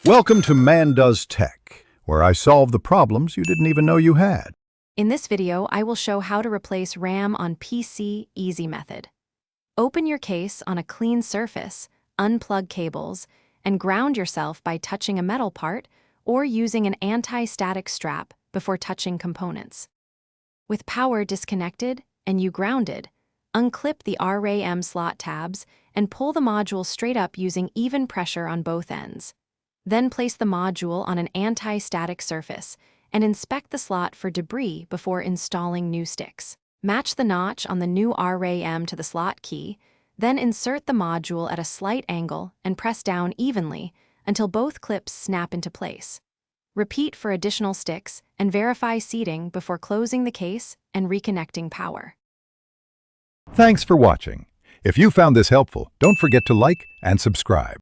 Welcome to Man Does Tech, where I solve the problems you didn't even know you had. In this video, I will show how to replace RAM on PC easy method. Open your case on a clean surface, unplug cables, and ground yourself by touching a metal part or using an anti-static strap before touching components. With power disconnected and you grounded, unclip the RAM slot tabs and pull the module straight up using even pressure on both ends. Then place the module on an anti-static surface and inspect the slot for debris before installing new sticks. Match the notch on the new RAM to the slot key, then insert the module at a slight angle and press down evenly until both clips snap into place. Repeat for additional sticks and verify seating before closing the case and reconnecting power. Thanks for watching. If you found this helpful, don't forget to like and subscribe.